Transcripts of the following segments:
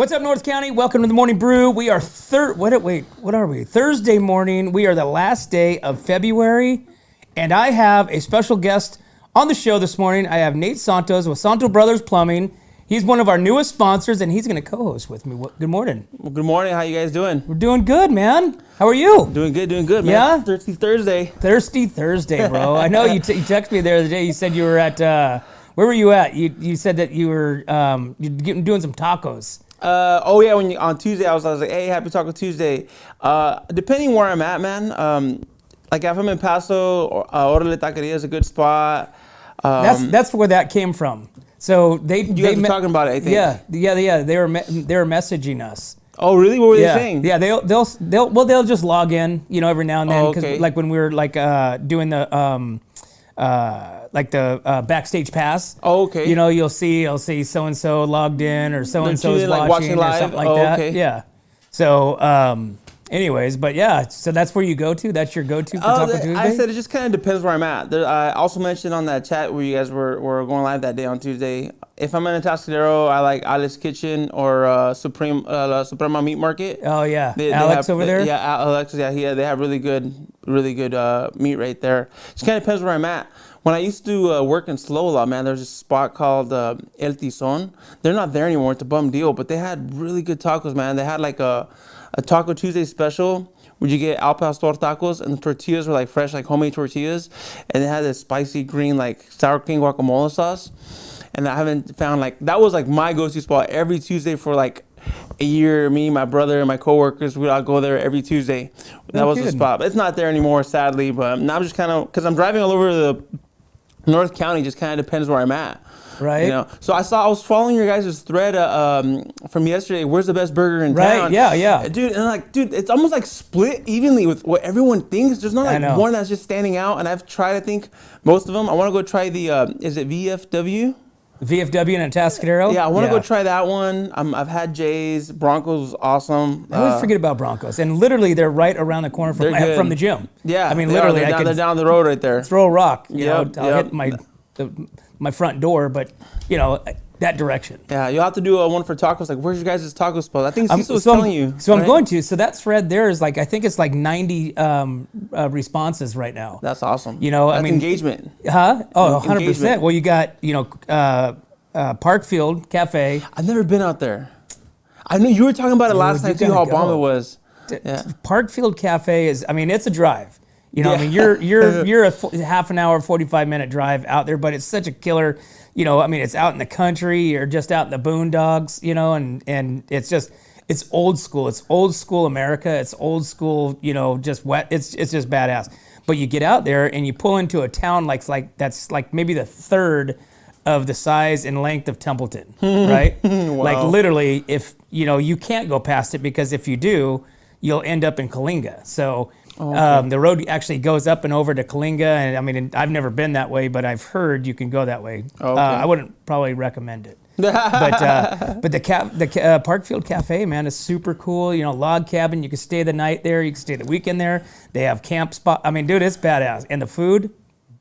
What's up, North County? Welcome to the Morning Brew. We are what are we? Thursday morning. We are the last day of February, and I have a special guest on the show this morning. I have Nate Santos with Santo Brothers Plumbing. He's one of our newest sponsors, and he's going to co-host with me. Good morning. Well, good morning. How you guys doing? We're doing good, man. How are you? Doing good, man. Yeah? Thirsty Thursday. Thirsty Thursday, bro. I know you texted me the other day. You said you were at, where were you at? You said that you were doing some tacos. On Tuesday, I was like, hey, happy Taco Tuesday. Depending where I'm at, man, like if I'm in Paso, Robles Taqueria is a good spot. That's where that came from. So you guys were talking about it, I think. Yeah. They were messaging us. Oh, really? What were they saying? Yeah, they'll just log in, every now and then, because like when we were doing the backstage pass. Oh, okay. You'll see so and so logged in or so and so is watching or something like that. Okay. Yeah. So, anyways, but yeah, so that's where you go to. That's your go-to for Taco Tuesday. I said it just kind of depends where I'm at. I also mentioned on that chat where you guys were going live that day on Tuesday. If I'm in Atascadero, I like Alice's Kitchen or Suprema Meat Market. Oh yeah, Alex over there. Yeah, Alex. Yeah, they have really good meat right there. Just kind of depends where I'm at. When I used to work in Slow a lot, man, there's a spot called El Tizon. They're not there anymore. It's a bum deal, but they had really good tacos, man. They had like a Taco Tuesday special where you get al pastor tacos, and the tortillas were like fresh, like homemade tortillas, and they had this spicy green like sour cream guacamole sauce. And I haven't found that was like my go-to spot every Tuesday for like a year. Me, my brother, and my coworkers, we'd all go there every Tuesday. That was the spot, but it's not there anymore, sadly. But now I'm just kind of, because I'm driving all over the North County, just kind of depends where I'm at. Right. So I was following your guys' thread from yesterday. Where's the best burger in town? Right. Yeah. Dude, and it's almost like split evenly with what everyone thinks. There's not one that's just standing out. And I've tried, I think, most of them. I want to go try the, is it VFW? VFW in Atascadero? Yeah, I want to go try that one. I've had Jay's. Broncos, awesome. I always forget about Broncos. And literally, they're right around the corner from the gym. Yeah. I mean, literally, they're down the road right there. Throw a rock. I'll hit my front door, but, that direction. Yeah, you'll have to do one for tacos. Like, where's your guys' taco spot? I think Cecil was telling you. So I'm going to. So that thread there is I think it's 90 responses right now. That's awesome. That's engagement. Huh? Oh, 100%. Well, you got, Parkfield Cafe. I've never been out there. I know you were talking about it last night too, how bomb it was. Yeah. Parkfield Cafe is, it's a drive. You're a half an hour, 45-minute drive out there, but it's such a killer. It's out in the country or just out in the boondocks, and it's old school. It's old school America. It's old school, just wet. It's just badass. But you get out there and you pull into a town that's maybe the third of the size and length of Templeton, right? Wow. Like literally, if you can't go past it, because if you do, you'll end up in Kalinga. So. The road actually goes up and over to Kalinga, and I've never been that way, but I've heard you can go that way. Okay. I wouldn't probably recommend it. But the Parkfield Cafe, man, is super cool. Log cabin. You can stay the night there. You can stay the weekend there. They have camp spot. Dude, it's badass. And the food,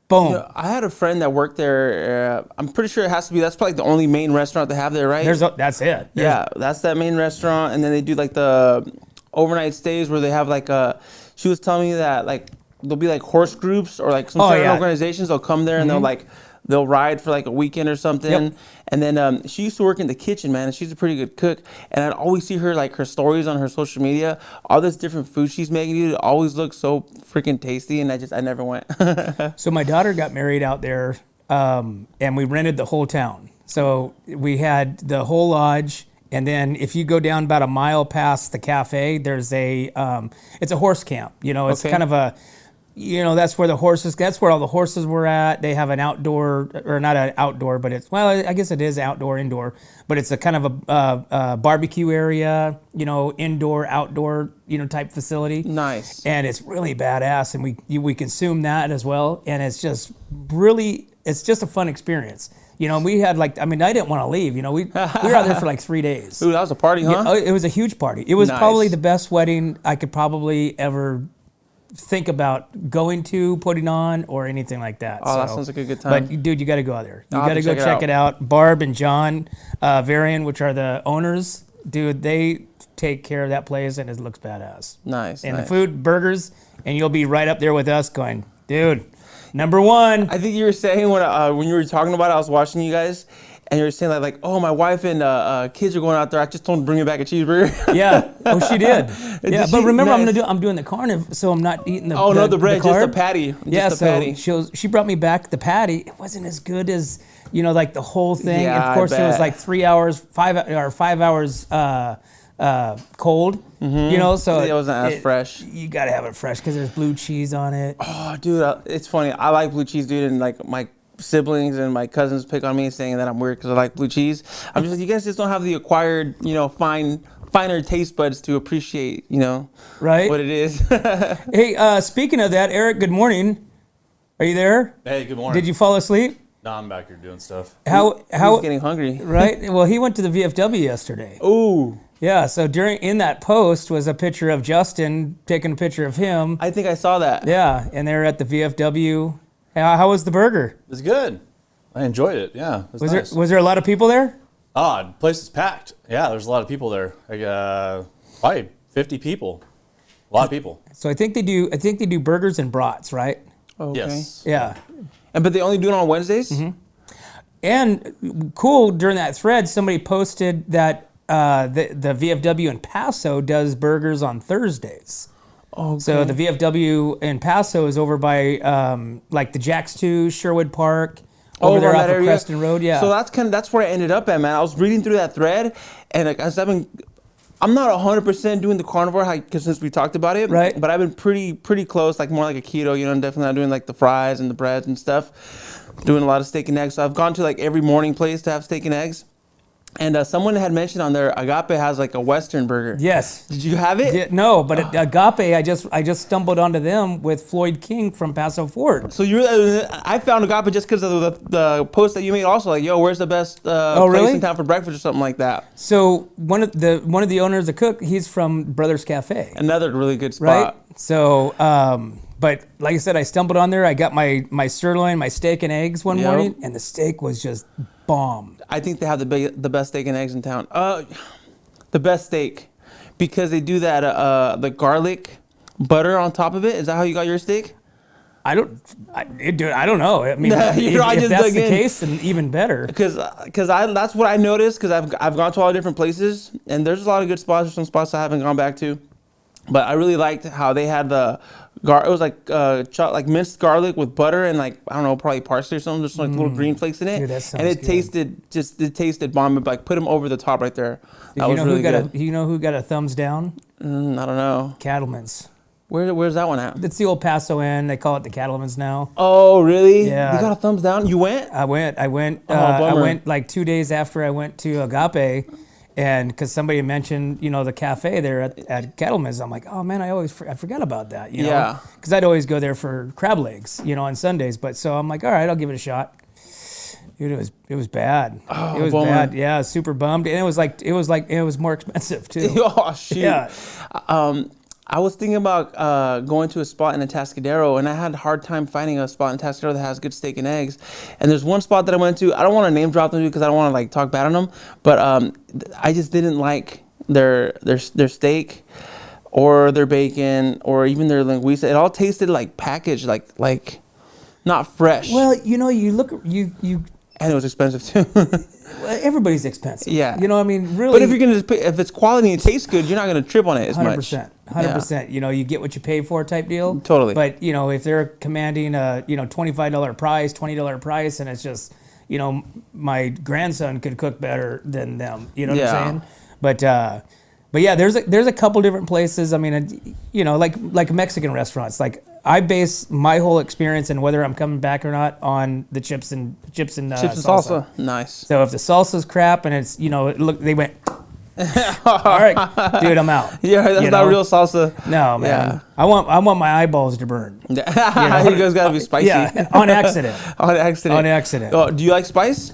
boom. I had a friend that worked there. I'm pretty sure that's probably the only main restaurant they have there, right? That's it. That's that main restaurant, and then they do the overnight stays where they have she was telling me that there'll be horse groups or some certain organizations. They'll come there and they'll ride for a weekend or something. Yep. And then she used to work in the kitchen, man, and she's a pretty good cook. And I'd always see her her stories on her social media, all this different food she's making. Dude, it always looks so freaking tasty, and I never went. So my daughter got married out there, and we rented the whole town. So we had the whole lodge. And then if you go down about a mile past the cafe, there's it's a horse camp. It's kind of a, that's where all the horses were at. They have an outdoor, or not an outdoor, but I guess it is outdoor, indoor, but it's a kind of a barbecue area, indoor, outdoor, type facility. Nice. And it's really badass. And we consume that as well. And it's just a fun experience. We had I didn't want to leave. We were out there for 3 days. Ooh, that was a party, huh? Yeah, it was a huge party. It was probably the best wedding I could probably ever think about going to, putting on, or anything like that. Oh, that sounds like a good time. But dude, you got to go out there. You got to go check it out. Barb and John Varian, which are the owners, dude, they take care of that place and it looks badass. Nice. And nice. the food, burgers, and you'll be right up there with us going, dude, number one. I think you were saying when you were talking about it, I was watching you guys, and you were saying like, oh, my wife and kids are going out there. I just told them to bring me back a cheeseburger. Yeah. Oh, she did. Yeah, Did but she? remember, Nice. I'm doing the carniv, so I'm not eating the. Oh no, the bread, just the carb. patty. Yeah, Just the patty. so she brought me back the patty. It wasn't as good as like the whole thing. Yeah, And of I course, it was bet. like 5 hours cold. So It wasn't as fresh. You gotta have it fresh because there's blue cheese on it. Oh, dude, it's funny. I like blue cheese, dude, and like my siblings and my cousins pick on me saying that I'm weird because I like blue cheese. I'm just like, you guys just don't have the acquired, finer taste buds to appreciate, Right. what it is. Hey, speaking of that, Eric, good morning. Are you there? Hey, good morning. Did you fall asleep? No, I'm back here doing stuff. How He's getting hungry. right? Well, he went to the VFW yesterday. Ooh, Yeah, so in that post was a picture of Justin taking a picture of him. I think I saw that. Yeah, and they're at the VFW. How was the burger? It was good. I enjoyed it. Yeah, it was nice. Was there a lot of people there? Oh, the place is packed. Yeah, there's a lot of people there. Like probably 50 people. A lot of people. So I think they do burgers and brats, right? Okay. Yes. Yeah. But they only do it on Wednesdays? Mm-hmm. And cool, during that thread, somebody posted that the VFW in Paso does burgers on Thursdays. Okay. So the VFW in Paso is over by like the Jack's 2, Sherwood Park, over there around off that of area? Creston Road. Yeah. So that's where I ended up at, man. I was reading through that thread, and like, I'm not 100% doing the carnivore because since we talked about it, Right. But I've been pretty close, like more like a keto. I'm definitely not doing like the fries and the breads and stuff. Doing a lot of steak and eggs. So I've gone to like every morning place to have steak and eggs. And someone had mentioned on there, Agape has like a Western burger. Yes. Did you have it? Yeah, no, but at Agape, I just stumbled onto them with Floyd King from Paso Ford. So I found Agape just because of the post that you made. Also, like, yo, where's the best place really? in town for breakfast or something like that? So one of the owners, the cook, he's from Brothers Cafe, Another really good right? spot. So, but like I said, I stumbled on there. I got my sirloin, my steak and eggs one Yep. morning, and the steak was just bomb. I think they have the best steak and eggs in town. The best steak, because they do that the garlic butter on top of it. Is that how you got your steak? I don't know. I mean, I if just that's dug the in. case, then even better. Because that's what I noticed. Because I've gone to a lot of different places, and there's a lot of good spots. There's some spots I haven't gone back to, but I really liked how they had it was like minced garlic with butter and like, I don't know, probably parsley or something. Just like little green flakes in it. Dude, that sounds and it good. tasted bomb. Like put them over the top right there. That You was know really good. who got a thumbs down? I don't know. Cattleman's. Where's that one at? It's the old Paso Inn. They call it the Cattleman's now. Oh, really? Yeah. You got a thumbs down? You went? I went. I bummer. went like 2 days after I went to Agape, and because somebody mentioned the cafe there at Cattleman's, I'm like, oh man, I forgot about that. Yeah. Because I'd always go there for crab legs, on Sundays. But so I'm like, all right, I'll give it a shot. Dude, it was bad. Oh, it was bummer. bad. Yeah, super bummed, and it was more expensive too. Oh, shoot. Yeah. I was thinking about going to a spot in Atascadero, and I had a hard time finding a spot in Atascadero that has good steak and eggs. And there's one spot that I went to. I don't want to name drop them because I don't want to like talk bad on them, but I just didn't like their steak or their bacon or even their linguiça. It all tasted like packaged, like not fresh. Well, you look you. And it was expensive too. Everybody's expensive. Yeah. I mean, really. But if you're gonna if it's quality and it tastes good, you're not gonna trip on it as much. 100%. You get what you pay for type deal. Totally. But if they're commanding a $25 price, $20 price, and it's just my grandson could cook better than them. You know what I'm saying? But yeah, there's a couple different places. I mean, like Mexican restaurants. Like I base my whole experience and whether I'm coming back or not on the chips and salsa. Nice. So if the salsa's crap and it's they went. All right, dude, I'm out. Yeah, that's not real salsa. No, man. Yeah. I want my eyeballs to burn. You guys gotta be spicy. Yeah, on accident. On accident. On accident. Oh, do you like spice?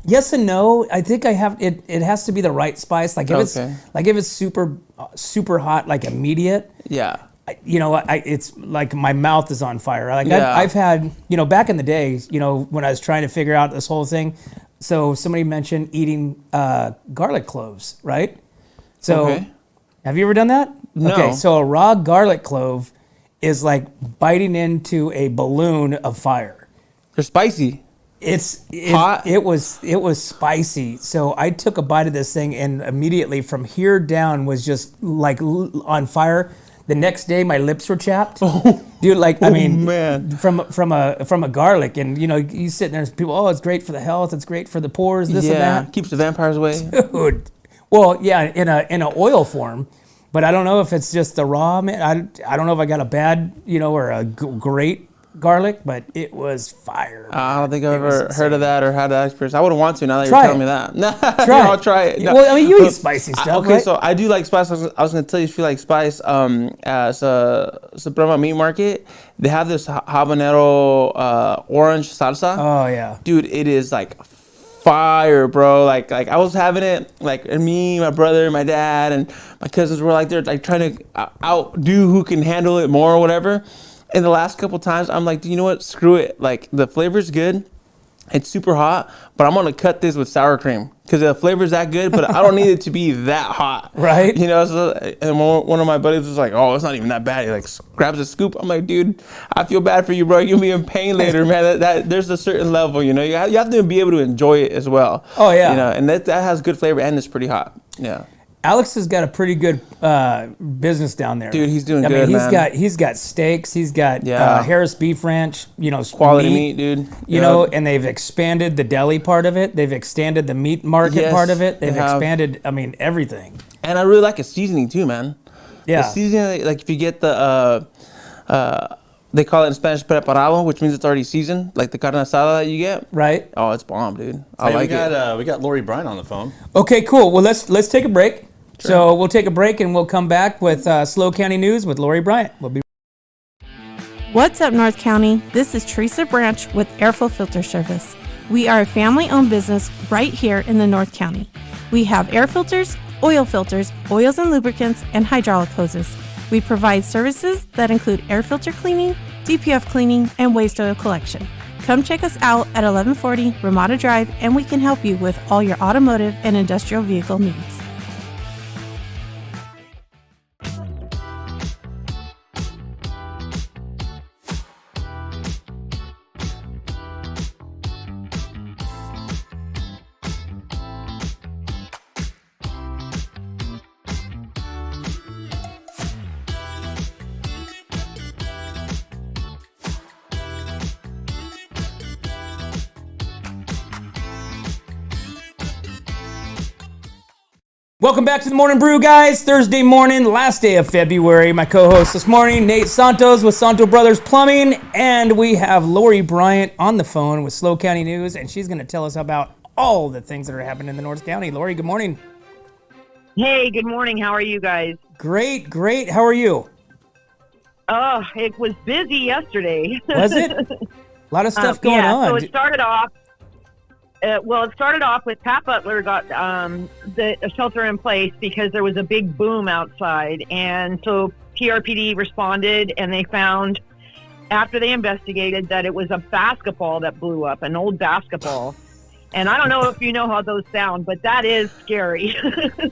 Yes and no. I think I have it. It has to be the right spice. Like if Okay. it's super hot, like immediate. Yeah. It's like my mouth is on fire. Like Yeah. I've had, back in the day, when I was trying to figure out this whole thing, So somebody mentioned eating garlic cloves, right? So Okay. have you ever done that? No. Okay, so a raw garlic clove is like biting into a balloon of fire. They're spicy. Hot? It was spicy. So I took a bite of this thing and immediately from here down was just like on fire. The next day my lips were chapped. Dude, like I mean, man. from a garlic, and you know, you sit there and people, oh, it's great for the health, it's great for the pores, this and Yeah, that. keeps the vampires away. Dude. Well, yeah, in a oil form. But I don't know if it's just the raw. I don't know if I got a bad, or a great garlic, but it was fire. I don't think I've ever heard of that or had that experience. I wouldn't want to now that Try you're telling it. me that. Try I'll it. try it. No. Well, I mean, you eat spicy stuff, Okay, right? so I do like spice. I was going to tell you if you like spice. At Suprema Meat Market, they have this habanero orange salsa. Oh yeah. Dude, it is like fire, bro. Like I was having it, like, and me, my brother, my dad, and my cousins were like, they're like trying to outdo who can handle it more or whatever. And the last couple times, I'm like, you know what? Screw it. Like, the flavor's good. It's super hot, but I'm going to cut this with sour cream because the flavor's that good, but I don't need it to be that hot. Right. So, and one of my buddies was like, oh, it's not even that bad. He like grabs a scoop. I'm like, dude, I feel bad for you, bro. You'll be in pain later, man. That there's a certain level, you have to be able to enjoy it as well. Oh, yeah. And that has good flavor and it's pretty hot. Yeah. Alex has got a pretty good business down there. Dude, he's doing I good, mean, man. He's got steaks. He's got Yeah. Harris Beef Ranch. Quality meat, dude. And they've expanded the deli part of it. They've extended the meat market Yes, part of it. they They've have. expanded. I mean, everything. And I really like his seasoning too, man. Yeah. The seasoning, like if you get the, they call it in Spanish preparado, which means it's already seasoned, like the carne asada that you get. Right. Oh, it's bomb, dude. I Hey, like it. we got Lori Bryant on the phone. Okay, cool. Well, let's take a break. Sure. So we'll take a break and we'll come back with SLO County News with Lori Bryant. We'll be. What's up, North County? This is Teresa Branch with Airflow Filter Service. We are a family-owned business right here in the North County. We have air filters, oils and lubricants, and hydraulic hoses. We provide services that include air filter cleaning, DPF cleaning, and waste oil collection. Come check us out at 1140 Ramada Drive, and we can help you with all your automotive and industrial vehicle needs. Welcome back to the Morning Brew, guys. Thursday morning, last day of February. My co-host this morning, Nate Santos with Santo Brothers Plumbing, and we have Lori Bryant on the phone with SLO County News, and she's going to tell us about all the things that are happening in the North County. Lori, good morning. Hey, good morning. How are you guys? Great. How are you? Oh, it was busy yesterday. Was it? A lot of stuff going on. So it started off. It started off with Pat Butler got the shelter in place because there was a big boom outside, and so PRPD responded, and they found after they investigated that it was a basketball that blew up, an old basketball. And I don't know if you know how those sound, but that is scary.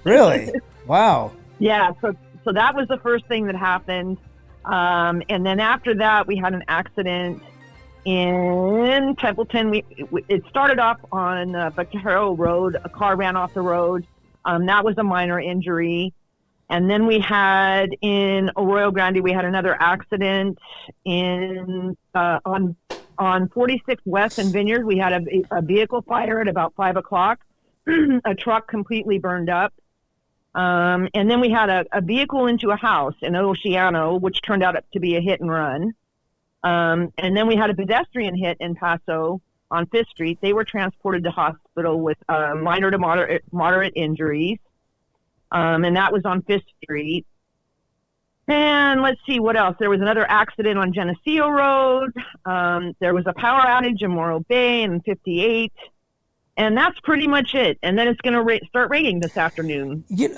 Really? Wow. Yeah. So that was the first thing that happened, and then after that we had an accident in Templeton. It started off on Vaquero Road. A car ran off the road. That was a minor injury. And then we had in Arroyo Grande, we had another accident on 46 West and Vineyard. We had a vehicle fire at about 5 o'clock. A truck completely burned up. And then we had a vehicle into a house in Oceano, which turned out to be a hit and run. And then we had a pedestrian hit in Paso on 5th Street. They were transported to hospital with minor to moderate injuries. And that was on 5th Street. And let's see what else. There was another accident on Geneseo Road. There was a power outage in Morro Bay and 58. And that's pretty much it. And then it's going to start raining this afternoon. What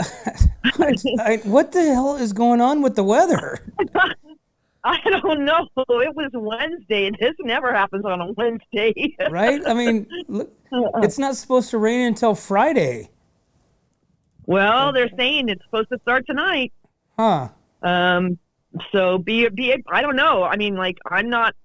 the hell is going on with the weather? I don't know. It was Wednesday. This never happens on a Wednesday. Right? I mean, look, it's not supposed to rain until Friday. Well, they're saying it's supposed to start tonight. Huh. So I don't know. I mean, like, I'm not.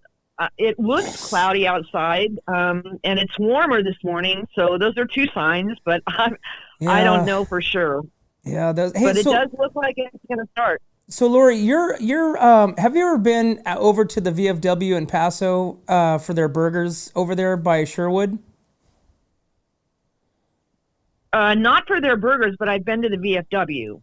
It looks cloudy outside, and it's warmer this morning. So those are two signs, but I don't know for sure. Yeah. Hey, But it does look like it's going to start. So Lori, you're have you ever been over to the VFW in Paso for their burgers over there by Sherwood? Not for their burgers, but I've been to the VFW.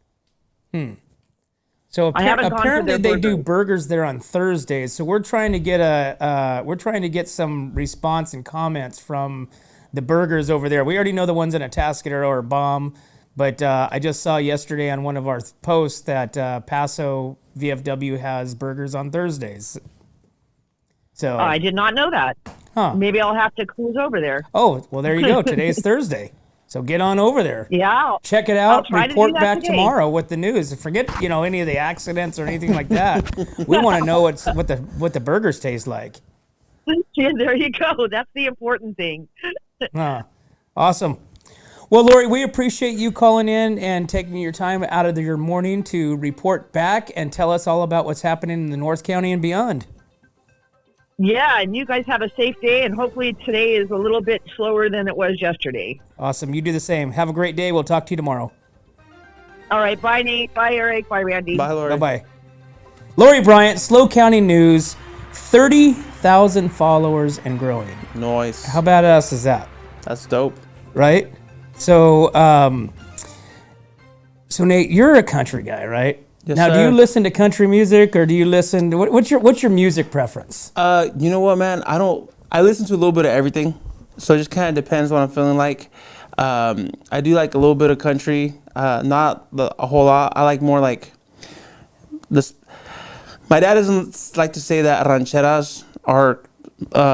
So I haven't gone to apparently their they do burgers. burgers there on Thursdays. So we're trying to get some response and comments from the burgers over there. We already know the ones in Atascadero are bomb, but I just saw yesterday on one of our posts that Paso VFW has burgers on Thursdays. So I did not know that. Huh. Maybe I'll have to cruise over there. Oh, well, there you go. Today's Thursday. So get on over there. Yeah. Check it I'll out. try to do Report that back today. tomorrow with the news. Forget, any of the accidents or anything like that. We want to know what the burgers taste like. Yeah, there you go. That's the important thing. Awesome. Well, Lori, we appreciate you calling in and taking your time out of your morning to report back and tell us all about what's happening in the North County and beyond. Yeah, and you guys have a safe day, and hopefully today is a little bit slower than it was yesterday. Awesome. You do the same. Have a great day. We'll talk to you tomorrow. All right. Bye, Nate. Bye, Eric. Bye, Randy. Bye, Lori. Bye-bye. Lori Bryant, SLO County News, 30,000 followers and growing. Nice. How badass is that? That's dope. Right? So, Nate, you're a country guy, right? Yes, now, do sir. you listen to country music, or do you listen to what's your music preference? You know what, man? I listen to a little bit of everything, so it just kind of depends what I'm feeling like. I do like a little bit of country, not a whole lot. I like more like this. My dad doesn't like to say that rancheras are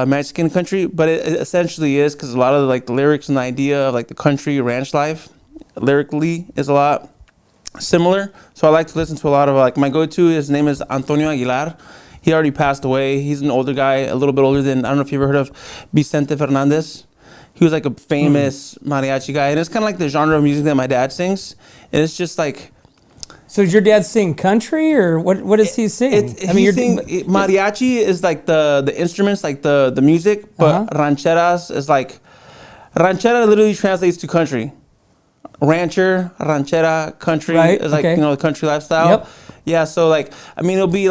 Mexican country, but it essentially is, because a lot of the lyrics and the idea of the country ranch life lyrically is a lot similar. So I like to listen to a lot of my go-to. His name is Antonio Aguilar. He already passed away. He's an older guy, a little bit older than, I don't know if you've ever heard of Vicente Fernandez. He was a famous mariachi guy, and it's kind of like the genre of music that my dad sings. And it's just So does your dad sing country, or what does he sing? Mariachi is the instruments, the music, but rancheras is ranchera literally translates to country. Rancher, ranchera, country is the country lifestyle. Yep. Yeah, so it'll be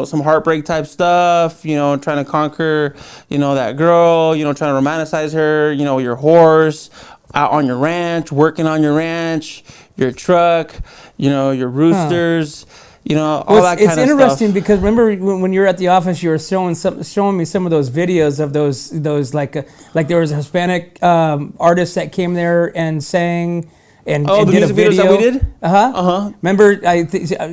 some heartbreak type stuff, trying to conquer, that girl, trying to romanticize her, your horse, out on your ranch, working on your ranch, your truck, your roosters, all that kind of stuff. It's interesting because remember when you were at the office, you were showing me some of those videos of those there was a Hispanic artist that came there and sang. And the did a music video. videos that we did? Remember, I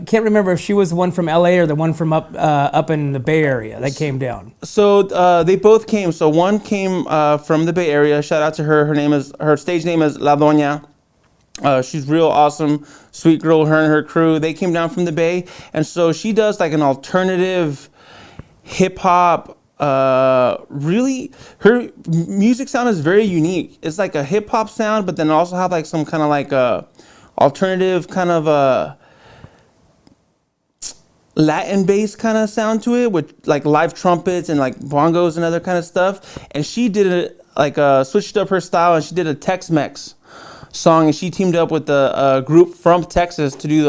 can't remember if she was the one from LA or the one from up in the Bay Area that came down. So they both came. So one came from the Bay Area. Shout out to her. Her stage name is La Doña. She's real awesome, sweet girl. Her and her crew. They came down from the Bay, and so she does an alternative hip hop. Really, her music sound is very unique. It's a hip hop sound, but then also have some kind of alternative kind of Latin bass kind of sound to it, with live trumpets and bongos and other kind of stuff. And she did it switched up her style, and she did a Tex-Mex song, and she teamed up with a group from Texas to do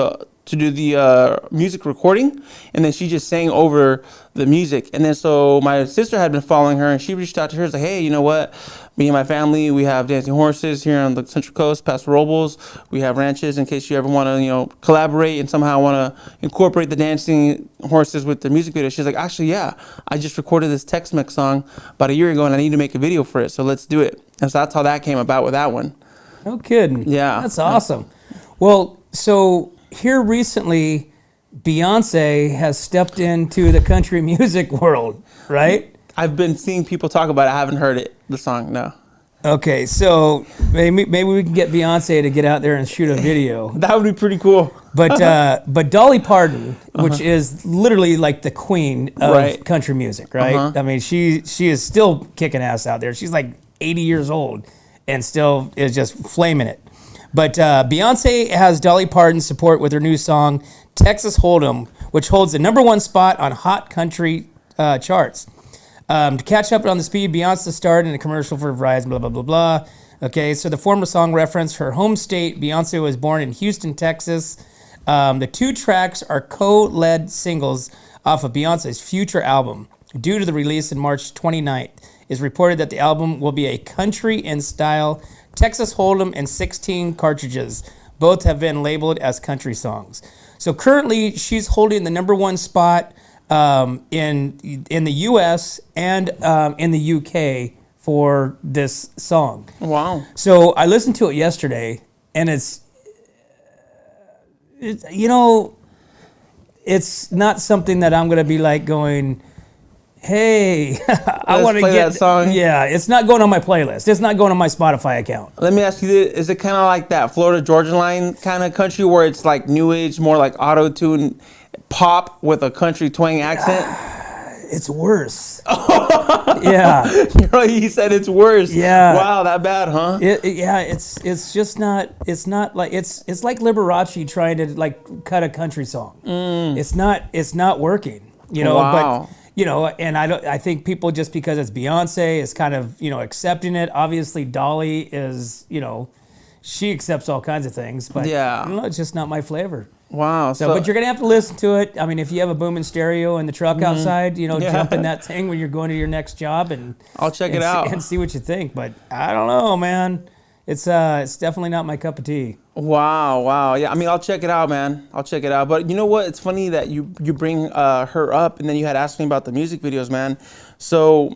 the music recording, and then she just sang over the music. And then so my sister had been following her, and she reached out to her, like, hey, you know what, me and my family, we have dancing horses here on the Central Coast, Paso Robles. We have ranches in case you ever want to collaborate and somehow want to incorporate the dancing horses with the music video. She's like, actually, yeah, I just recorded this Tex-Mex song about a year ago, and I need to make a video for it, so let's do it. And so that's how that came about with that one. No kidding. Yeah. That's awesome. Well, so here recently, Beyoncé has stepped into the country music world, right? I've been seeing people talk about it. I haven't heard it, the song, no. Okay, so maybe we can get Beyonce to get out there and shoot a video. That would be pretty cool. But Dolly Parton, which is literally like the queen of Right. country music, right? I mean, she is still kicking ass out there. She's like 80 years old and still is just flaming it. But Beyonce has Dolly Parton's support with her new song Texas Hold'em, which holds the #1 spot on hot country charts. To catch up on the speed, Beyonce starred in a commercial for Verizon, blah, blah, blah, blah. Okay, so the former song referenced her home state. Beyonce was born in Houston, Texas. The 2 tracks are co-led singles off of Beyonce's future album. Due to the release in March 29th, it's reported that the album will be a country in style Texas Hold'em and 16 cartridges. Both have been labeled as country songs. So currently, she's holding the #1 spot in the U.S. and in the U.K. for this song. Wow. So I listened to it yesterday, and it's not something that I'm going to be like going, hey, I want to play get that song. Yeah, it's not going on my playlist. It's not going on my Spotify account. Let me ask you this. Is it kind of like that Florida Georgia Line kind of country where it's like new age, more like auto-tune pop with a country twang accent? It's worse. Yeah. He said it's worse. Yeah. Wow, that bad, huh? It's just not. It's not like it's like Liberace trying to like cut a country song. It's not working. Wow. But and I think people, just because it's Beyonce, is kind of accepting it. Obviously, Dolly is she accepts all kinds of things, but Yeah. it's just not my flavor. Wow. So, but you're gonna have to listen to it. I mean, if you have a booming stereo in the truck outside, jump in that thing when you're going to your next job, and I'll check it out and see what you think. But I don't know, man. It's definitely not my cup of tea. Wow. Yeah, I mean, I'll check it out, man. I'll check it out. But you know what? It's funny that you bring her up, and then you had asked me about the music videos, man. So,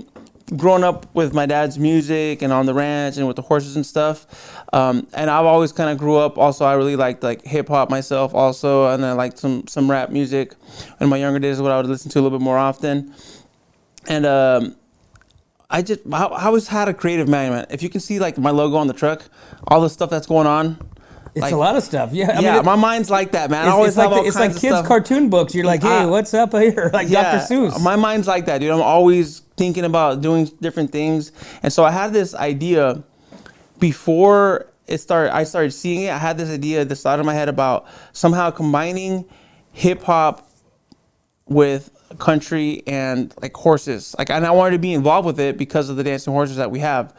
growing up with my dad's music and on the ranch and with the horses and stuff, and I've always kind of grew up. Also, I really liked like hip hop myself, also, and I liked some rap music. In my younger days, is what I would listen to a little bit more often. And I always had a creative mind, man. If you can see like my logo on the truck, all the stuff that's going on. It's a lot of stuff. Yeah, I mean, my mind's like that, man. I always have all it's kinds like of kids' stuff. cartoon books. You're like, hey, what's up here? Like Dr. Seuss. My mind's like that, dude. I'm always thinking about doing different things. And so I had this idea before I started seeing it. I had this idea, this thought in my head about somehow combining hip hop with country and like horses. And I wanted to be involved with it because of the dancing horses that we have.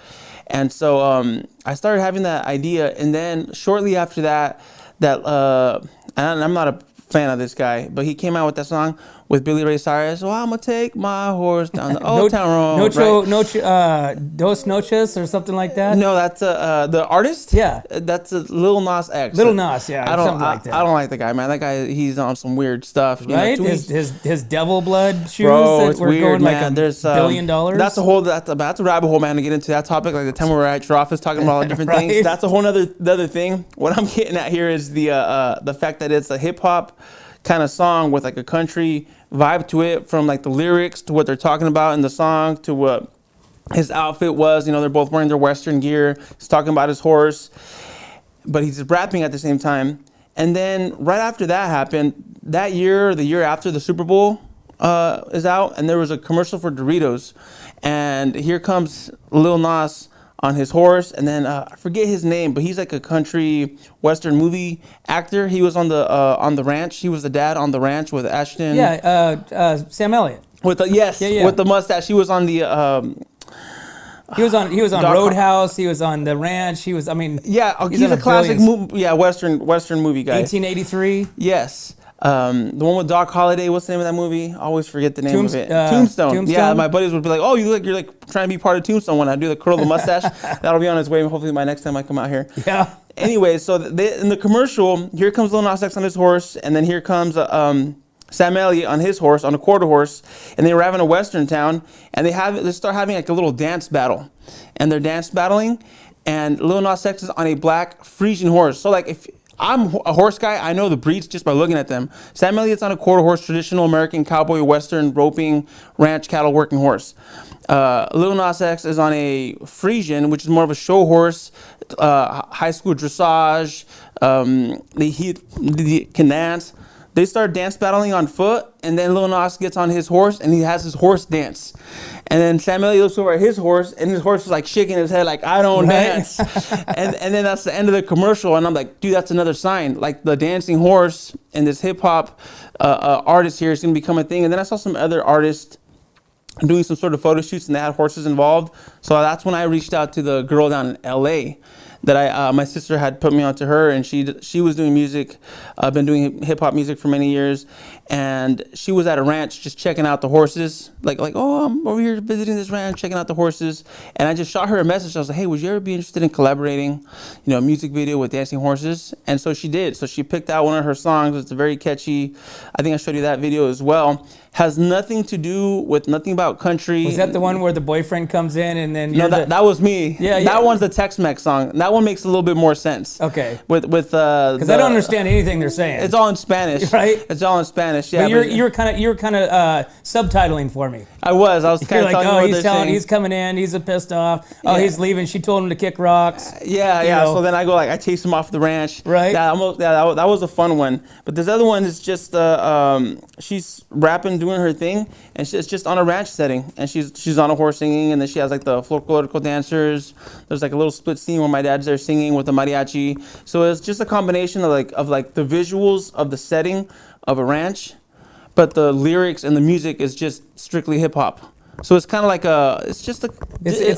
And so I started having that idea, and then shortly after that, and I'm not a fan of this guy, but he came out with that song with Billy Ray Cyrus. Well, I'm gonna take my horse down the old town road. Dos Noches or something like that. No, that's the artist. Yeah, that's a Lil Nas X. Lil Nas, yeah, something like that. I don't like the guy, man. That guy, he's on some weird stuff. Right? His devil blood shoes. Bro, that it's were weird, going man. like There's $1 billion. That's a rabbit hole, man. To get into that topic, like the time we were at your office talking about all the different Right. things. That's a whole the other thing. What I'm getting at here is the fact that it's a hip hop kind of song with like a country vibe to it, from like the lyrics to what they're talking about in the song to what his outfit was. They're both wearing their Western gear. He's talking about his horse, but he's rapping at the same time. And then right after that happened, that year, the year after the Super Bowl is out, and there was a commercial for Doritos, and here comes Lil Nas on his horse, and then I forget his name, but he's like a country Western movie actor. He was on the ranch. He was the dad on the ranch with Ashton. Yeah, Sam Elliott. With the mustache. He was on the. He was on Roadhouse. He was on the ranch. He was. I mean. Yeah, he's a classic Western movie guy. 1883. Yes. The one with Doc Holliday. What's the name of that movie? I always forget the name of it. Tombstone. Yeah, my buddies would be like, "Oh, you're like trying to be part of Tombstone." When I do the curl the mustache, that'll be on its way. Hopefully, by next time I come out here. Yeah. Anyway, so in the commercial, here comes Lil Nas X on his horse, and then here comes Sam Elliott on his horse, on a quarter horse, and they were having a Western town, and they start having like a little dance battle, and they're dance battling, and Lil Nas X is on a black Frisian horse. So like if I'm a horse guy. I know the breeds just by looking at them. Sam Elliott's on a quarter horse, traditional American cowboy, western, roping, ranch, cattle working horse. Lil Nas X is on a Frisian, which is more of a show horse, high school dressage. They can dance. They start dance battling on foot, and then Lil Nas gets on his horse, and he has his horse dance. And then Sam Elliott looks over at his horse, and his horse is like shaking his head like, I don't dance. and then that's the end of the commercial, and I'm like, dude, that's another sign. Like the dancing horse and this hip-hop artist here is going to become a thing. And then I saw some other artists doing some sort of photo shoots, and they had horses involved. So that's when I reached out to the girl down in LA that my sister had put me onto her, and she was doing music. I've been doing hip hop music for many years, and she was at a ranch just checking out the horses. Like oh, I'm over here visiting this ranch, checking out the horses. And I just shot her a message. I was like, hey, would you ever be interested in collaborating, a music video with dancing horses? And so she did. So she picked out one of her songs. It's very catchy. I think I showed you that video as well. Has nothing to do with nothing about country. Was that the one where the boyfriend comes in and then? No, that was me. Yeah. That one's the Tex-Mex song. That one makes a little bit more sense. Okay. Because I don't understand anything they're saying. It's all in Spanish. Right. It's all in Spanish. Yeah. But you're kind of subtitling for me. I was kind You're of like, telling you what they're saying. he's coming in, he's pissed off. Oh, Yeah. he's leaving. She told him to kick rocks. Yeah. You know. So then I go I chase him off the ranch. Right. That was a fun one. But this other one is just she's rapping, doing her thing, and it's just on a ranch setting, and she's on a horse singing, and then she has like the folklorical dancers. There's like a little split scene where my dad's there singing with the mariachi. So it's just a combination of the visuals of the setting of a ranch, but the lyrics and the music is just strictly hip hop. So it's kind of like It's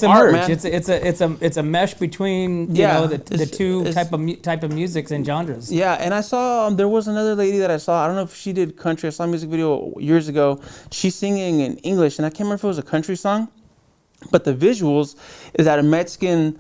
a art, merge. man. It's a mesh between the two type of musics and genres. Yeah, and I saw there was another lady that I saw. I don't know if she did country. I saw a music video years ago. She's singing in English, and I can't remember if it was a country song. But the visuals is at a Mexican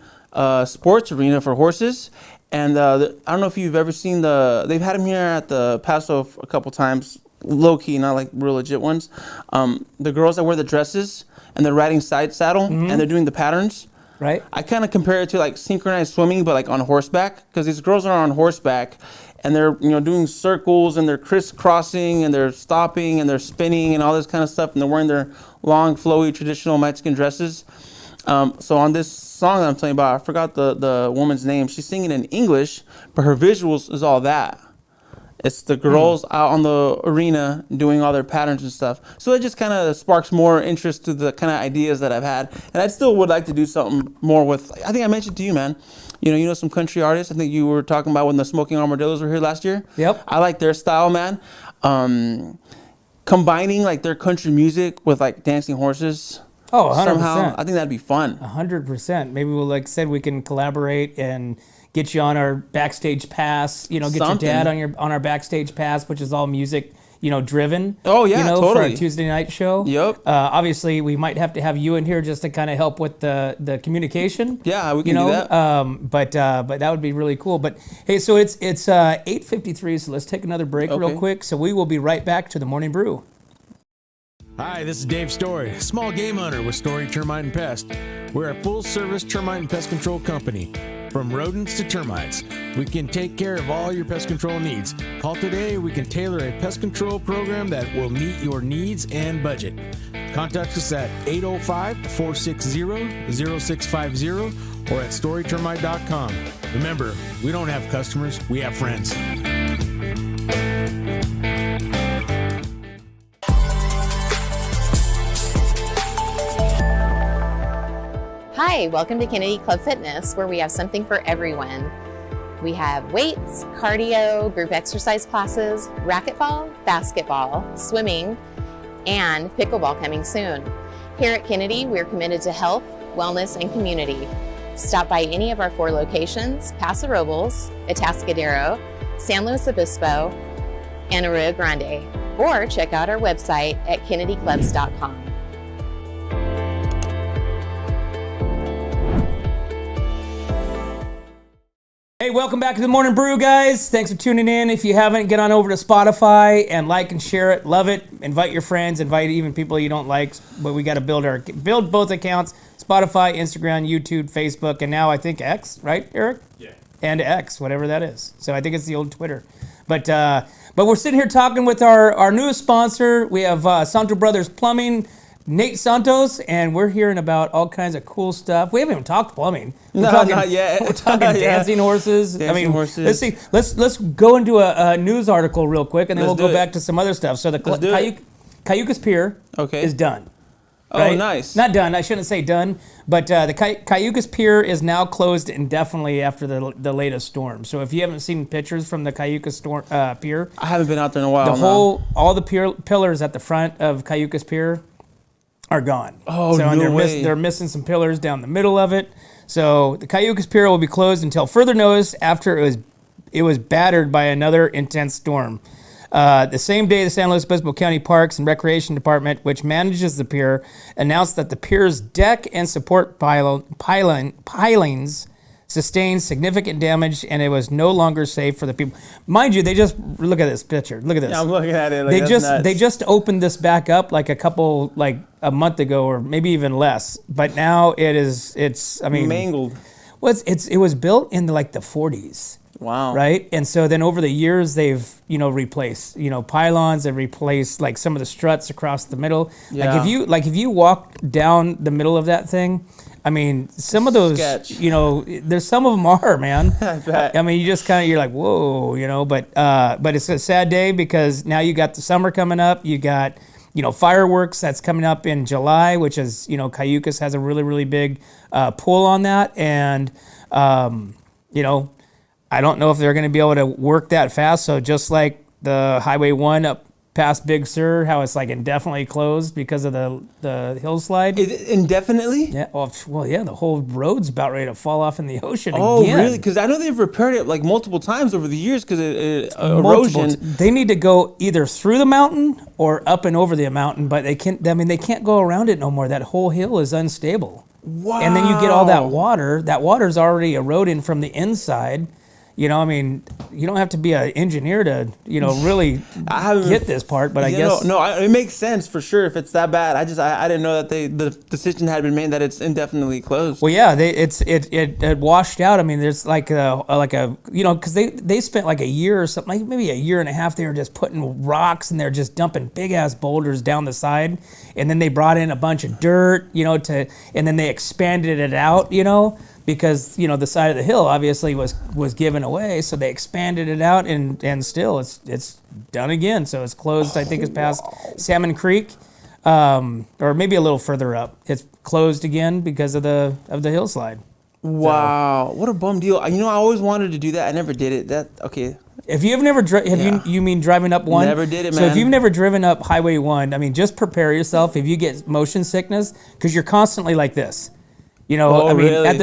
sports arena for horses. And I don't know if you've ever seen they've had them here at the Paso a couple times. Low key, not like real legit ones. The girls that wear the dresses and they're riding side saddle and they're doing the patterns. Right. I kind of compare it to like synchronized swimming, but like on horseback, because these girls are on horseback and they're doing circles and they're crisscrossing and they're stopping and they're spinning and all this kind of stuff, and they're wearing their long, flowy, traditional Mexican dresses. So on this song that I'm telling you about, I forgot the woman's name. She's singing in English, but her visuals is all that. It's the girls out on the arena doing all their patterns and stuff. So it just kind of sparks more interest to the kind of ideas that I've had. And I still would like to do something more with, I think I mentioned to you, man, you know some country artists. I think you were talking about when the Smoking Armadillos were here last year. Yep. I like their style, man. Combining like their country music with like dancing horses. Oh, 100%. Somehow, I think that'd be fun. 100%. Maybe we'll, like I said, we can collaborate and get you on our backstage pass. Get Something. your dad on our backstage pass, which is all music, driven. Oh, yeah, for totally. our Tuesday night show. Yep. Obviously, we might have to have you in here just to kind of help with the communication. Yeah, we can do that. But that would be really cool. But hey, so it's 8:53, so let's take another break real Okay. quick. So we will be right back to the Morning Brew. Hi, this is Dave Story, small game hunter with Story Termite and Pest. We're a full-service termite and pest control company. From rodents to termites, we can take care of all your pest control needs. Call today, we can tailor a pest control program that will meet your needs and budget. Contact us at 805-460-0650 or at storytermite.com. Remember, we don't have customers, we have friends. Hi, welcome to Kennedy Club Fitness, where we have something for everyone. We have weights, cardio, group exercise classes, racquetball, basketball, swimming, and pickleball coming soon. Here at Kennedy, we're committed to health, wellness, and community. Stop by any of our 4 locations: Paso Robles, Atascadero, San Luis Obispo, and Arroyo Grande, or check out our website at kennedyclubs.com. Hey, welcome back to the Morning Brew, guys. Thanks for tuning in. If you haven't, get on over to Spotify and like and share it. Love it. Invite your friends. Invite even people you don't like. But we got to build both accounts: Spotify, Instagram, YouTube, Facebook, and now I think X. Right, Eric? Yeah. and X, whatever that is. So I think it's the old Twitter. But we're sitting here talking with our newest sponsor. We have Santo Brothers Plumbing, Nate Santos, and we're hearing about all kinds of cool stuff. We haven't even talked plumbing. Not yet. We're talking dancing horses. Dancing horses. Let's see. Let's go into a news article real quick, and then Let's we'll do go it. back to some other stuff. So the Let's do it. Cayucos Pier Okay. is done. Oh, right? nice. Not done. I shouldn't say done, but the Cayucos Pier is now closed indefinitely after the latest storm. So if you haven't seen pictures from the Cayucos Pier, I haven't been out there in a while. all the pillars at the front of Cayucos Pier are gone. Oh, so, and no way. they're missing some pillars down the middle of it. So the Cayucos Pier will be closed until further notice after it was battered by another intense storm. The same day, the San Luis Obispo County Parks and Recreation Department, which manages the pier, announced that the pier's deck and support pilings sustained significant damage, and it was no longer safe for the people. Mind you, they just look at this picture. Look at this. Yeah, I'm looking at it. Like, They that's just nuts. they just opened this back up like a month ago, or maybe even less. But now it's I mean mangled. well, it was built in the 40s. Wow. Right. And so then over the years, they've, replaced, pylons and replaced some of the struts across the middle. Yeah. If you walk down the middle of that thing, I mean, some of those, Sketch. there's some of them are, man. I bet. I mean, you just you're like, whoa, but it's a sad day because now you got the summer coming up. You got, fireworks that's coming up in July, which is, Cayucos has a really, really big pull on that. And, I don't know if they're going to be able to work that fast. So just like the Highway 1 up past Big Sur, how it's indefinitely closed because of the hillslide. Is it indefinitely? Yeah. Well, yeah. The whole road's about ready to fall off in the ocean Oh, again. really? Because I know they've repaired it multiple times over the years because Multiple erosion. They need to go either through the mountain or up and over the mountain, but they can't. I mean, they can't go around it no more. That whole hill is unstable. Wow. And then you get all that water. That water's already eroding from the inside. I mean, you don't have to be an engineer to, really get this part, but I guess. It makes sense for sure if it's that bad. I didn't know that the decision had been made that it's indefinitely closed. Well, yeah, it washed out. I mean, there's because they spent a year or something, maybe a year and a half. They were just putting rocks and they're just dumping big ass boulders down the side, and then they brought in a bunch of dirt, and then they expanded it out, because the side of the hill obviously was given away, so they expanded it out, and still it's done again. So it's closed. I think it's past Salmon Creek, or maybe a little further up. It's closed again because of the hillslide. Wow, what a bum deal. I always wanted to do that. I never did it. Okay. If you've never you mean driving up one? Never did it, So if man. you've never driven up Highway 1, I mean, just prepare yourself if you get motion sickness, because you're constantly like this. Oh, I mean, really? at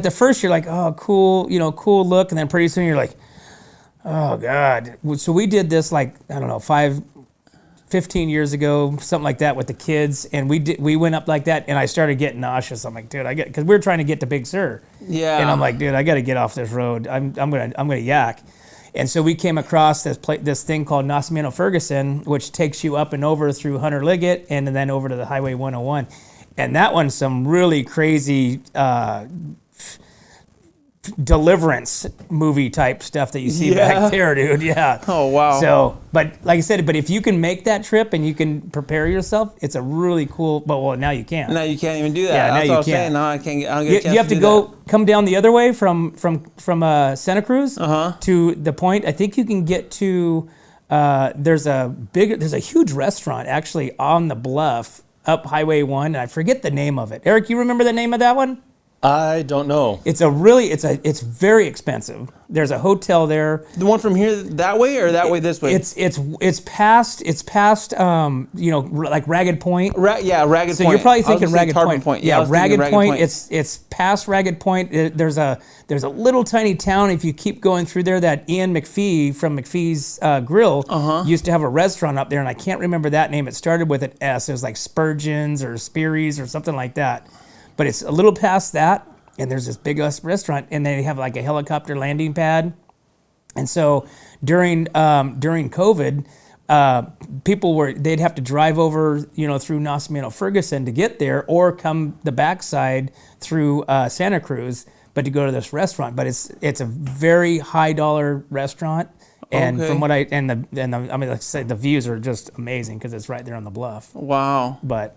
the first you're like, oh, cool, cool look, and then pretty soon you're like, oh God. So we did this 15 years ago, something like that with the kids, and we went up like that, and I started getting nauseous. I'm like, dude, because we were trying to get to Big Sur. Yeah. And I'm like, dude, I got to get off this road. I'm gonna yak. And so we came across this thing called Nacimiento Ferguson, which takes you up and over through Hunter Liggett and then over to the Highway 101. And that one's some really crazy Deliverance movie type stuff that you see back there, dude. Yeah. Oh, wow. So, but like I said, if you can make that trip and you can prepare yourself, it's a really cool. But now you can't. Now you can't even do that. Yeah, now That's you what I was can't. saying. No, I can't. I don't get a chance You have to do go come down the other way from Santa Cruz to the point. I think you can get to. There's a huge restaurant actually on the bluff up Highway 1. And I forget the name of it. Eric, you remember the name of that one? I don't know. It's very expensive. There's a hotel there. The one from here that way or that way this way? It's past like Ragged Point. Ragged Point. So you're probably thinking Ragged Tarpon Point. Yeah, I Yeah, was thinking Ragged Point. It's past Ragged Point. There's a little tiny town. If you keep going through there, that Ian McPhee from McPhee's Grill used to have a restaurant up there, and I can't remember that name. It started with an S. It was like Spurgeon's or Speary's or something like that. But it's a little past that, and there's this big restaurant, and they have like a helicopter landing pad. And so during COVID, they'd have to drive over, through Nacimiento Ferguson to get there, or come the backside through Santa Cruz. but to go to this restaurant. But it's a very high dollar restaurant. And from what I mean, like I said, the views are just amazing because it's right there on the bluff. Wow. But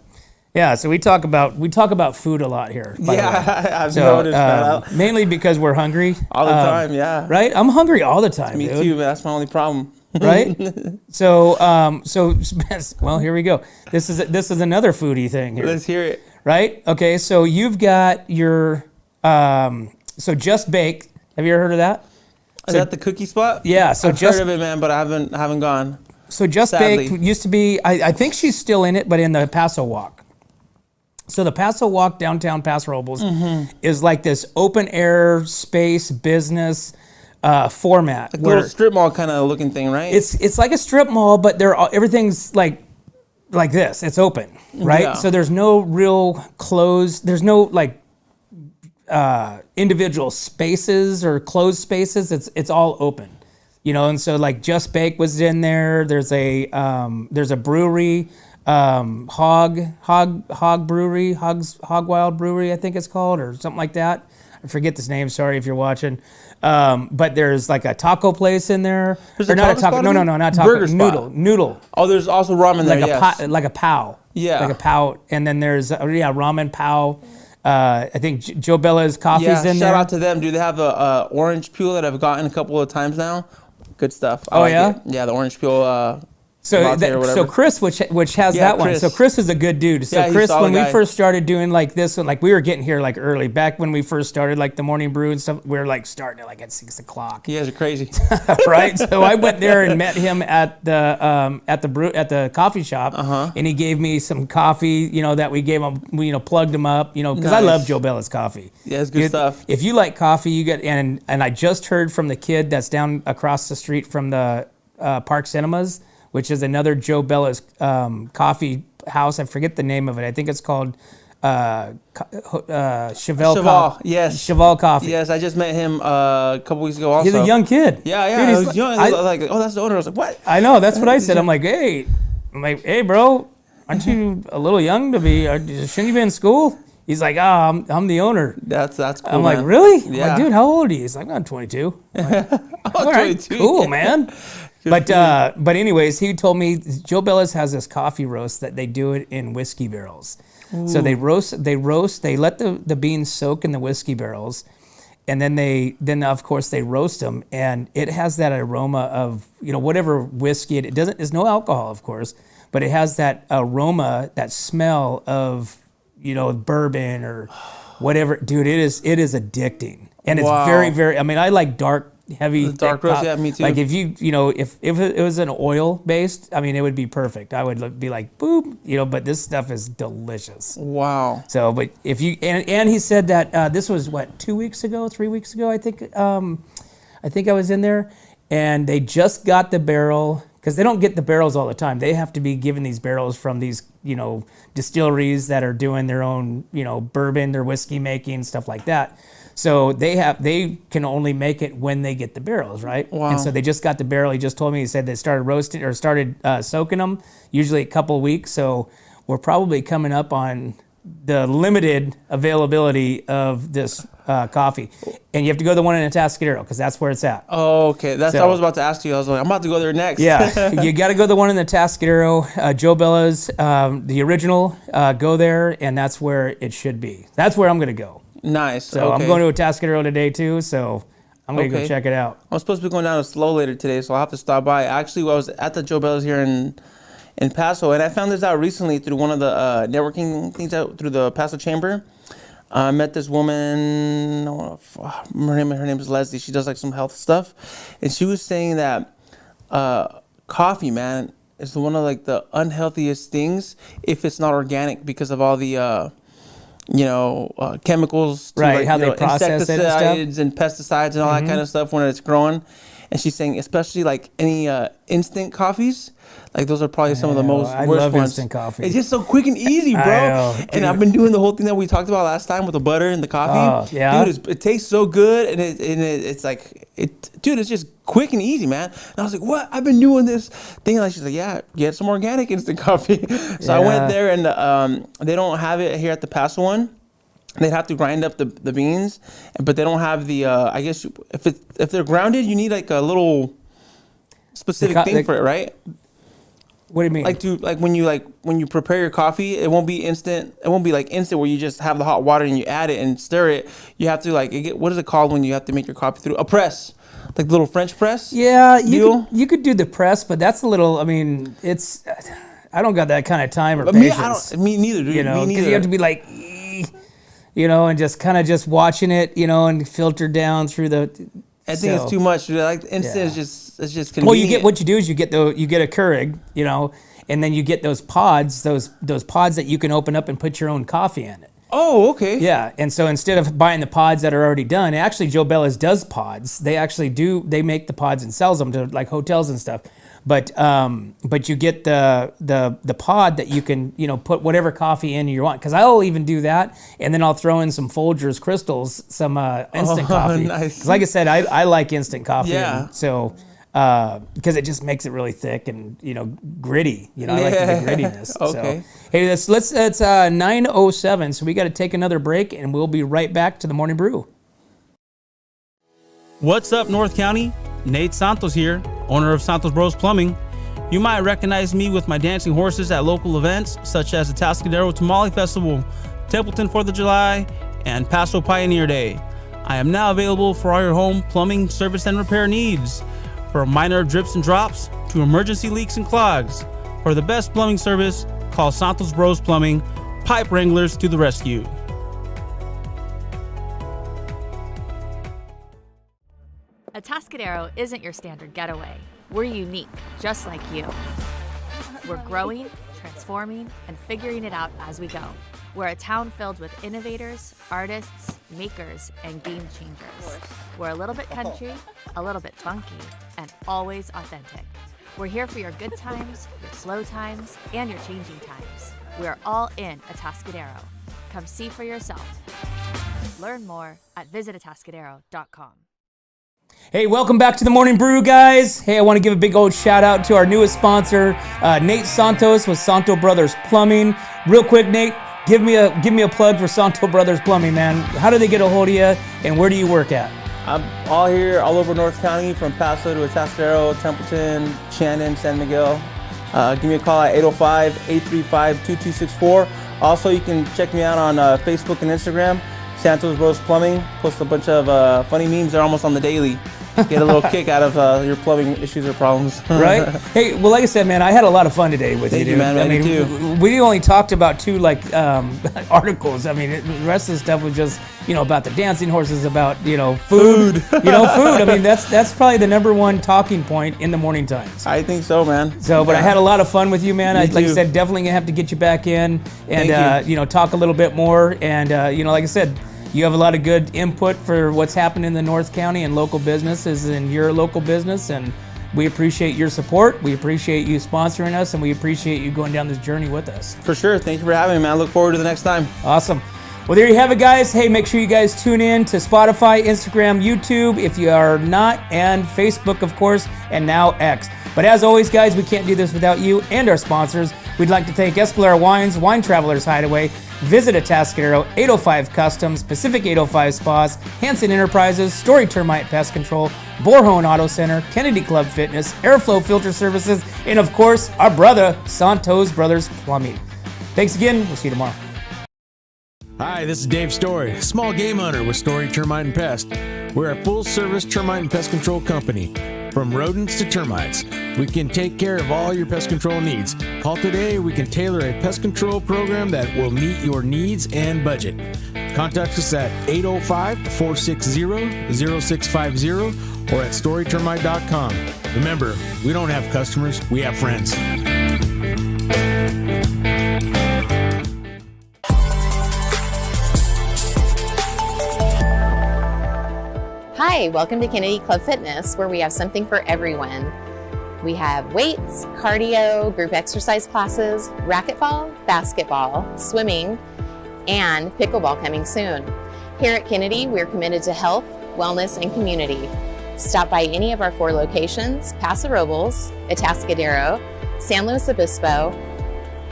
yeah, so we talk about food a lot here. I've noticed that. Mainly because we're hungry All the time, yeah. right? I'm hungry all the time. Me dude. too, man. That's my only problem. Right? So well, here we go. This is another foodie thing here. Let's hear it. Right? Okay, so you've got your so Just Bake. Have you ever heard of that? Is that the cookie spot? Yeah, so I've heard of it, man, but I haven't gone. So Just Sadly. Bake used to be, I think she's still in it, but in the Paso Walk. So the Paso Walk downtown Paso Robles is like this open air space business format. Like a little strip mall kind of looking thing, right? It's like a strip mall, but everything's like this. It's open, right? Yeah. So there's no real closed. There's no like individual spaces or closed spaces. It's all open, and so like Just Bake was in there. There's a brewery, Hog Brewery, Hog Wild Brewery, I think it's called, or something like that. I forget this name. Sorry if you're watching. But there's like a taco place in there. There's or a not taco a taco. spot No, in no, there? no, not taco. Burger spot. Noodle. Oh, there's also ramen there, Like yes. like a pow. Yeah. Like a pow. And then there's ramen pow. I think Joe Bella's Coffee's in there. Shout out to them, dude. They have a orange peel that I've gotten a couple of times now. Good stuff. I Oh, like yeah? it. Yeah, the orange peel. So latte or whatever. Chris, which has Yeah, that one. Chris. So Chris is a good dude. So Yeah, he's a Chris, solid when we guy. first started doing like this, like we were getting here like early. Back when we first started like the morning brew and stuff, we were like starting at like at 6 o'clock. You guys are crazy. Right? So I went there and met him at the coffee shop, and he gave me some coffee, that we gave him, we plugged him up, because I Nice. love Joe Bella's coffee. Yeah, it's good stuff. If you like coffee, you get and I just heard from the kid that's down across the street from the Park Cinemas, which is another Joe Bella's coffee house. I forget the name of it. I think it's called Cheval. Cheval, yes. Cheval Coffee. Yes, I just met him a couple weeks ago also. He's a young kid. Yeah, Dude, I he's was young. I was like, oh, that's the owner. I was like, what? I know. That's what I said. I'm like, hey, bro, aren't you a little young to be? Shouldn't you be in school? He's like, I'm the owner. That's cool, I'm man. like, really? I'm Yeah. like, dude, how old are you? He's like, I'm 22. I'm like, all right, 22. cool, man. But anyways, he told me Joe Bella's has this coffee roast that they do it in whiskey barrels. Ooh. So they let the beans soak in the whiskey barrels, and then of course they roast them, and it has that aroma of whatever whiskey it doesn't. There's no alcohol, of course, but it has that aroma, that smell of bourbon or whatever. Dude, it is addicting, and it's very, very. I mean, I like dark. Heavy, The dark roast, yeah, me too. Like if if it was an oil based, I mean, it would be perfect. I would be like, boop, but this stuff is delicious. Wow. So, but if you and he said that this was 3 weeks ago, I think. I think I was in there, and they just got the barrel because they don't get the barrels all the time. They have to be given these barrels from these distilleries that are doing their own bourbon, their whiskey making, stuff like that. So they can only make it when they get the barrels, right? Wow. And so they just got the barrel. He just told me, he said they started roasting or started soaking them, usually a couple of weeks. So we're probably coming up on the limited availability of this coffee. And you have to go to the one in Atascadero because that's where it's at. Oh, okay. That's what I was about to ask you. I was like, I'm about to go there next. Yeah, you got to go to the one in the Atascadero, Joe Bella's, the original. Go there, and that's where it should be. That's where I'm going to go. Nice. So okay. I'm going to Atascadero today too, so I'm going to go check it out. I'm supposed to be going down to Slow later today, so I'll have to stop by. Actually, I was at the Joe Bella's here in Paso, and I found this out recently through one of the networking things out through the Paso Chamber. I met this woman, her name is Leslie. She does like some health stuff, and she was saying that coffee, man, is one of like the unhealthiest things if it's not organic because of all the chemicals, Right, how they process it and stuff. insecticides and pesticides and all that kind of stuff when it's growing. And she's saying, especially like any instant coffees, like those are probably some of the most I worst love ones. instant coffee. It's just so quick and easy, bro. I know, and dude. I've been doing the whole thing that we talked about last time with the butter and the coffee. Oh, yeah? Dude, it tastes so good, and it's like, dude, it's just quick and easy, man. And I was like, what? I've been doing this thing. Like, she's like, yeah, get some organic instant coffee. So I went there, and they don't have it here at the Paso one. they'd have to grind up the beans, but they don't have the. I guess if they're grounded, you need like a little specific thing for it, right? What do you mean? Like when you prepare your coffee, it won't be instant. It won't be like instant where you just have the hot water and you add it and stir it. You have to what is it called when you have to make your coffee through a press, like the little French press? Yeah, you could do the press, but that's a little. I mean, it's. I don't got that kind of time or patience. Me neither, dude. You know, me because neither. you have to be like, and just watching it, and filter down through the. I think it's too much. Dude. Like instant is just convenient. Well, you get what you do is you get a Keurig, and then you get those pods, those pods that you can open up and put your own coffee in it. Oh, okay. Yeah, and so instead of buying the pods that are already done, actually Joe Bella's does pods. They actually they make the pods and sells them to like hotels and stuff. But you get the pod that you can put whatever coffee in you want. Because I'll even do that, and then I'll throw in some Folgers crystals, some instant coffee. Nice. Because like I said, I like instant coffee. Yeah. And so because it just makes it really thick and gritty. I like the grittiness. Okay. So hey, it's 9:07, so we got to take another break, and we'll be right back to the Morning Brew. What's up, North County? Nate Santos here, owner of Santos Bros Plumbing. You might recognize me with my dancing horses at local events such as the Atascadero Tamale Festival, Templeton 4th of July, and Paso Pioneer Day. I am now available for all your home plumbing service and repair needs, from minor drips and drops to emergency leaks and clogs. For the best plumbing service, call Santos Bros Plumbing, pipe wranglers to the rescue. Atascadero isn't your standard getaway. We're unique, just like you. We're growing, transforming, and figuring it out as we go. We're a town filled with innovators, artists, makers, and game changers. We're a little bit country, a little bit funky, and always authentic. We're here for your good times, your slow times, and your changing times. We're all in Atascadero. Come see for yourself. Learn more at visitatascadero.com. Hey, welcome back to the Morning Brew, guys. Hey, I want to give a big old shout out to our newest sponsor, Nate Santos with Santo Brothers Plumbing. Real quick, Nate, give me a plug for Santo Brothers Plumbing, man. How do they get a hold of you, and where do you work at? I'm all over North County, from Paso to Atascadero, Templeton, Shannon, San Miguel. Give me a call at 805-835-2264. Also, you can check me out on Facebook and Instagram. Santos Bros Plumbing. Post a bunch of funny memes. They're almost on the daily. Get a little kick out of your plumbing issues or problems. Right? Hey, well, like I said, man, I had a lot of fun today with Thank you, you, dude. man. I Me mean, too. we only talked about 2 articles. I mean, the rest of the stuff was just about the dancing horses, about food. Food. I mean, that's probably the number one talking point in the morning times. I think so, man. So, but I had a lot of fun with you, man. Like I too. said, definitely gonna have to get you back in and talk a little bit more. And like I said, you have a lot of good input for what's happening in the North County and local businesses in your local business, and we appreciate your support. We appreciate you sponsoring us, and we appreciate you going down this journey with us. For sure. Thank you for having me, man. I look forward to the next time. Awesome. Well, there you have it, guys. Hey, make sure you guys tune in to Spotify, Instagram, YouTube, if you are not, and Facebook, of course, and now X. But as always, guys, we can't do this without you and our sponsors. We'd like to thank Escalera Wines, Wine Travelers Hideaway, Visit Atascadero, 805 Customs, Pacific 805 Spas, Hanson Enterprises, Story Termite Pest Control, Borhone Auto Center, Kennedy Club Fitness, Airflow Filter Services, and of course, our brother, Santos Brothers Plumbing. Thanks again. We'll see you tomorrow. Hi, this is Dave Story, small game hunter with Story Termite and Pest. We're a full-service termite and pest control company. From rodents to termites, we can take care of all your pest control needs. Call today, we can tailor a pest control program that will meet your needs and budget. Contact us at 805-460-0650 or at storytermite.com. Remember, we don't have customers, we have friends. Hi, welcome to Kennedy Club Fitness, where we have something for everyone. We have weights, cardio, group exercise classes, racquetball, basketball, swimming, and pickleball coming soon. Here at Kennedy, we're committed to health, wellness, and community. Stop by any of our 4 locations: Paso Robles, Atascadero, San Luis Obispo,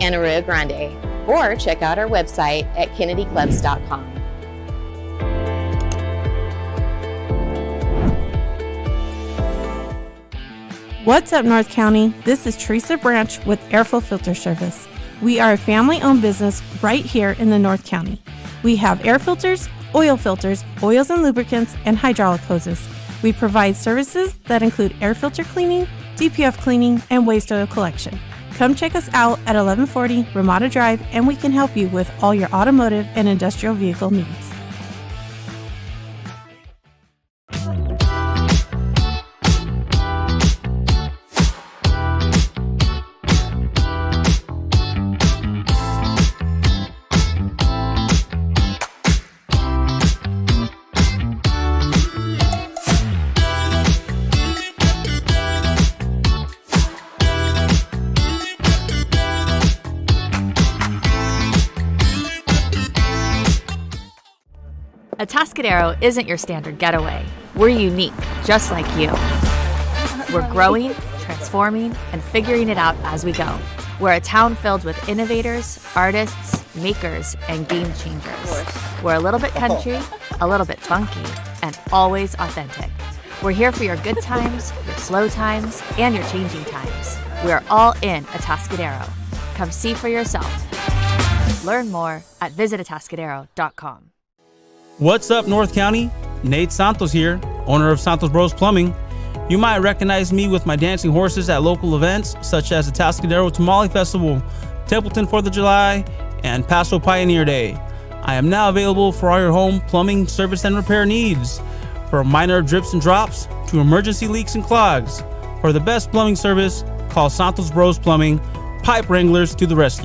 and Arroyo Grande, or check out our website at kennedyclubs.com. What's up, North County? This is Teresa Branch with Airflow Filter Service. We are a family-owned business right here in the North County. We have air filters, oils and lubricants, and hydraulic hoses. We provide services that include air filter cleaning, DPF cleaning, and waste oil collection. Come check us out at 1140 Ramada Drive, and we can help you with all your automotive and industrial vehicle needs. Atascadero isn't your standard getaway. We're unique, just like you. We're growing, transforming, and figuring it out as we go. We're a town filled with innovators, artists, makers, and game changers. We're a little bit country, a little bit funky, and always authentic. We're here for your good times, your slow times, and your changing times. We're all in Atascadero. Come see for yourself. Learn more at visitatascadero.com. What's up, North County? Nate Santos here, owner of Santos Bros Plumbing. You might recognize me with my dancing horses at local events such as the Atascadero Tamale Festival, Templeton 4th of July, and Paso Pioneer Day. I am now available for all your home plumbing service and repair needs, from minor drips and drops to emergency leaks and clogs. For the best plumbing service, call Santos Bros Plumbing, pipe wranglers to the rescue.